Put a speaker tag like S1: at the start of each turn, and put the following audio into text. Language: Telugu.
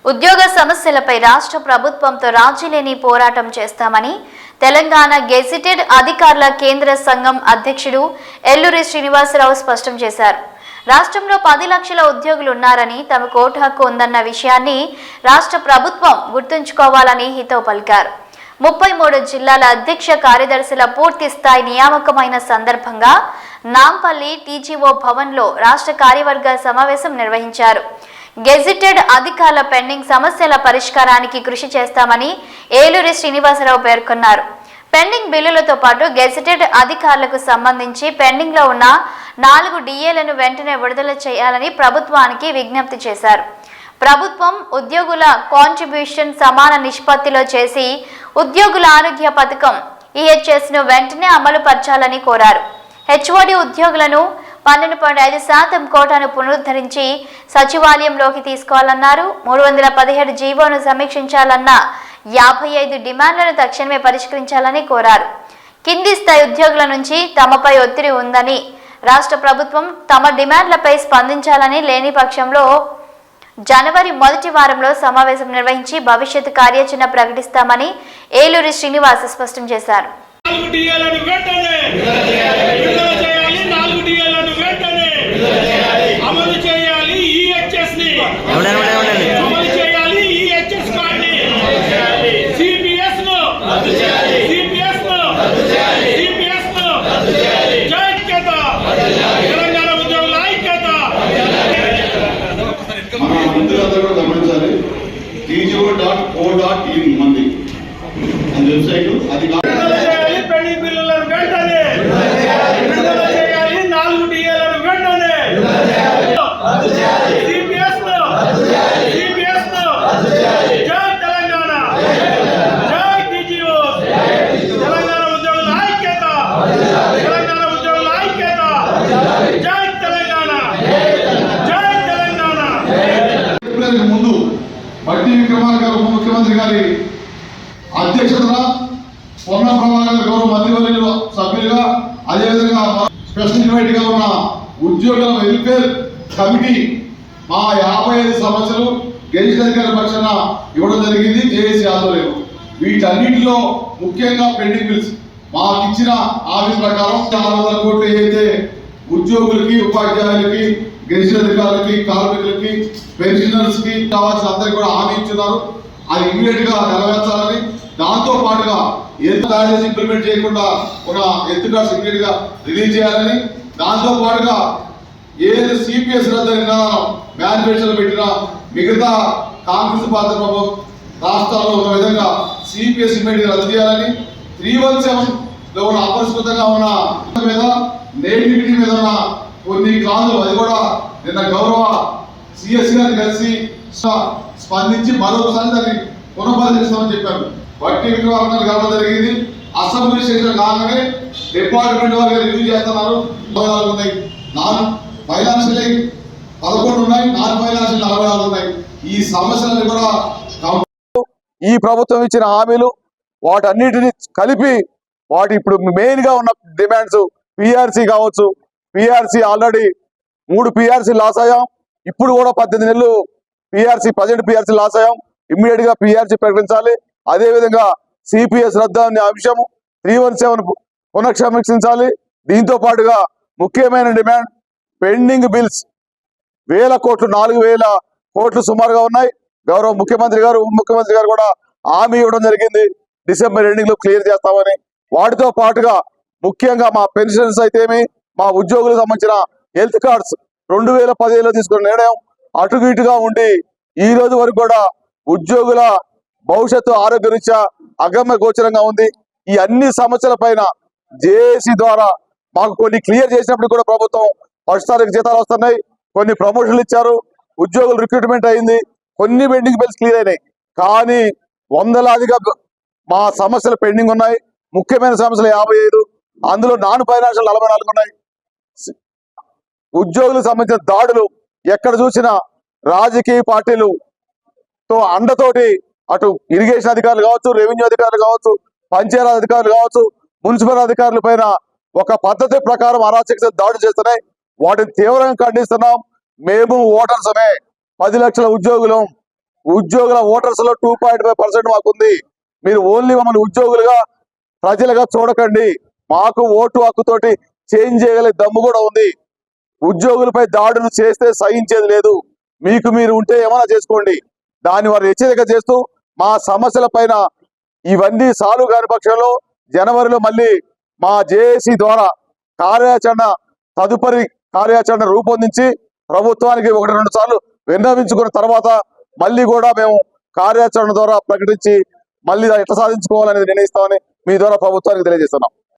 S1: ఉద్యోగ సమస్యలపై రాష్ట్ర ప్రభుత్వంతో రాజీ లేని పోరాటం చేస్తామని తెలంగాణ గెజిటెడ్ అధికారుల కేంద్ర సంఘం అధ్యక్షుడు ఎల్లూరి శ్రీనివాసరావు స్పష్టం చేశారు. రాష్ట్రంలో 10 లక్షల ఉద్యోగులు ఉన్నారని, తమకు ఓటు హక్కు ఉందన్న విషయాన్ని రాష్ట్ర ప్రభుత్వం గుర్తుంచుకోవాలని హితవు పలికారు. 33 జిల్లాల అధ్యక్ష కార్యదర్శుల పూర్తి స్థాయి నియామకమైన సందర్భంగా నాంపల్లి టీజీఓ భవన్లో రాష్ట్ర కార్యవర్గ సమావేశం నిర్వహించారు. గెజిటెడ్ అధికారుల పెండింగ్ సమస్యల పరిష్కారానికి కృషి చేస్తామని ఏలూరి శ్రీనివాసరావు పేర్కొన్నారు. పెండింగ్ బిల్లులతో పాటు గెజిటెడ్ అధికారులకు సంబంధించి పెండింగ్ లో ఉన్న 4 డిఏలను వెంటనే విడుదల చేయాలని ప్రభుత్వానికి విజ్ఞప్తి చేశారు. ప్రభుత్వం ఉద్యోగుల కాంట్రిబ్యూషన్ సమాన నిష్పత్తిలో చేసి ఉద్యోగుల ఆరోగ్య పథకం ఈహెచ్ఎస్ ను వెంటనే అమలు పరచాలని కోరారు. హెచ్ఓడి ఉద్యోగులను 12.5% కోటాను పునరుద్ధరించి సచివాలయంలోకి తీసుకోవాలన్నారు. 317 జీవోను సమీక్షించాలన్న 55 డిమాండ్లను తక్షణమే పరిష్కరించాలని కోరారు. కింది స్థాయి ఉద్యోగుల నుంచి తమపై ఒత్తిడి ఉందని, రాష్ట్ర ప్రభుత్వం తమ డిమాండ్లపై స్పందించాలని, లేని పక్షంలో జనవరి మొదటి వారంలో సమావేశం నిర్వహించి భవిష్యత్తు కార్యాచరణ ప్రకటిస్తామని ఏలూరి శ్రీనివాస్ స్పష్టం చేశారు.
S2: TGO.co.in మంది అండ్ వెబ్సైట్ అది
S3: పెండింగ్ బిల్లులను వెంటనే విడుదల చేయాలి. 4 డిఏలను వెంటనే సిపిఎస్ జై తెలంగాణ, జై టీజీఓ, తెలంగాణ ఉద్యోగుల ఐక్యత, తెలంగాణ ఉద్యోగుల ఐక్యత, జై తెలంగాణ, జై తెలంగాణ.
S2: ముందు బట్టి విక్రమార్క గారు ఉప ముఖ్యమంత్రి గారి అధ్యక్షతన పొన్న ప్రభాకర్ గౌరవ మంత్రివర్యులు సభ్యులుగా, అదేవిధంగా స్పెషల్ ఇన్వైట్ గా ఉన్న ఉద్యోగుల వెల్ఫేర్ కమిటీ మా 55 సమస్యలు గెజిటెడ్ అధికారుల పక్షాన ఇవ్వడం జరిగింది జేఏసీ ఆధ్వర్యంలో. వీటన్నిటిలో ముఖ్యంగా పెండింగ్ బిల్స్ మాకు ఇచ్చిన హామీ ప్రకారం 600 కోట్లు ఏదైతే ఉద్యోగులకి, ఉపాధ్యాయులకి, గెజిటెడ్ అధికారులకి, కార్మికులకి, పెన్షనర్స్ కి కావాల్సిన అందరికి కూడా హామీ ఇచ్చున్నారు. అది ఇమీడియట్ గా నెరవేర్చాలని, దాంతో పాటుగా ఎంత చేసి ఇంప్లిమెంట్ చేయకుండా ఉన్న హెల్త్ కార్డ్స్ ఇమీడియట్ గా రిలీజ్ చేయాలని, దాంతో పాటుగా ఏదైతే సిపిఎస్ రద్దు మేనిఫెస్టోలో పెట్టిన మిగతా కాంగ్రెస్ పార్టీ ప్రభుత్వం రాష్ట్రాల్లో ఉన్న విధంగా సిపిఎస్ ఇమీడియట్ రద్దు చేయాలని, 317 లో ఉన్న అపరిష్కృతంగా ఉన్న మీద నేటివిటీ మీద ఉన్న కొన్ని క్లాజులు అది కూడా నిన్న గౌరవ సిఎస్ గారిని కలిసి స్పందించి మరొకసారి దాన్ని పునఃపరిశీలిస్తామని చెప్పారు. బట్టి విక్రమార్క కావడం జరిగింది. అసెంబ్లీ సెషన్ కాగానే డిపార్ట్మెంట్ వారు రివ్యూ చేస్తున్నారు. 44 ఉన్నాయి, ఫైనాన్షియల్ 11 ఉన్నాయి, నాన్ ఫైనాన్షియల్ 44 ఉన్నాయి. ఈ సమస్యలను కూడా
S4: ఈ ప్రభుత్వం ఇచ్చిన హామీలు వాటన్నిటిని కలిపి వాటి ఇప్పుడు మెయిన్ గా ఉన్న డిమాండ్స్ పిఆర్సీ కావచ్చు. పిఆర్సీ ఆల్రెడీ 3 పిఆర్సీ లాస్ అయ్యాం. ఇప్పుడు కూడా 18 నెలలు పిఆర్సీ, 18 పిఆర్సీ లాస్ అయ్యాం. ఇమ్మీడియట్ గా పిఆర్సీ ప్రకటించాలి. అదేవిధంగా సిపిఎస్ రద్దు అనే అంశం 317 పునఃసమీక్షించాలి. దీంతో పాటుగా ముఖ్యమైన డిమాండ్ పెండింగ్ బిల్స్ 1000 కోట్లు, 4000 కోట్లు సుమారుగా ఉన్నాయి. గౌరవ ముఖ్యమంత్రి గారు, ఉప ముఖ్యమంత్రి గారు కూడా హామీ ఇవ్వడం జరిగింది, డిసెంబర్ ఎండింగ్ లో క్లియర్ చేస్తామని. వాటితో పాటుగా ముఖ్యంగా మా పెన్షన్స్ అయితేమి, మా ఉద్యోగులకు సంబంధించిన హెల్త్ కార్డ్స్ 2015లో తీసుకున్న నిర్ణయం అటు ఇటుగా ఉండి ఈ రోజు వరకు కూడా ఉద్యోగుల భవిష్యత్తు ఆరోగ్య రీత్యా అగమ్య గోచరంగా ఉంది. ఈ అన్ని సమస్యల పైన జేఏసీ ద్వారా మాకు కొన్ని క్లియర్ చేసినప్పుడు కూడా ప్రభుత్వం 1st తారీఖు జీతాలు వస్తున్నాయి, కొన్ని ప్రమోషన్లు ఇచ్చారు, ఉద్యోగులు రిక్రూట్మెంట్ అయింది, కొన్ని పెండింగ్ బిల్స్ క్లియర్ అయినాయి. కానీ వందలాదిగా మా సమస్యలు పెండింగ్ ఉన్నాయి. ముఖ్యమైన సమస్యలు 55, అందులో నాన్ ఫైనాన్షియల్ 44 ఉన్నాయి. ఉద్యోగులకు సంబంధించిన దాడులు ఎక్కడ చూసినా రాజకీయ పార్టీలతో అండతోటి అటు ఇరిగేషన్ అధికారులు కావచ్చు, రెవెన్యూ అధికారులు కావచ్చు, పంచాయతీ అధికారులు కావచ్చు, మున్సిపల్ అధికారుల పైన ఒక పద్ధతి ప్రకారం అరాచక దాడులు చేస్తున్నాయి. వాటిని తీవ్రంగా ఖండిస్తున్నాం. మేము ఓటర్సమే, 10 లక్షల ఉద్యోగులం, ఉద్యోగుల ఓటర్స్ లో 2.5% మాకుంది. మీరు ఓన్లీ మమ్మల్ని ఉద్యోగులుగా ప్రజలుగా చూడకండి. మాకు ఓటు హక్కుతోటి చేంజ్ చేయగలిగే దమ్ము కూడా ఉంది. ఉద్యోగులపై దాడులు చేస్తే సహించేది లేదు. మీకు మీరు ఉంటే ఏమైనా చేసుకోండి. దాన్ని వారు హెచ్చరిక చేస్తూ మా సమస్యల పైన ఇవన్నీ సాల్వ్ కాని పక్షంలో జనవరిలో మళ్ళీ మా జేఏసీ ద్వారా కార్యాచరణ తదుపరి కార్యాచరణ రూపొందించి ప్రభుత్వానికి 1-2 సార్లు విన్నవించుకున్న తర్వాత మళ్ళీ కూడా మేము కార్యాచరణ ద్వారా ప్రకటించి మళ్ళీ ఎట్లా సాధించుకోవాలనేది నిర్ణయిస్తామని మీ ద్వారా ప్రభుత్వానికి తెలియజేస్తున్నాం.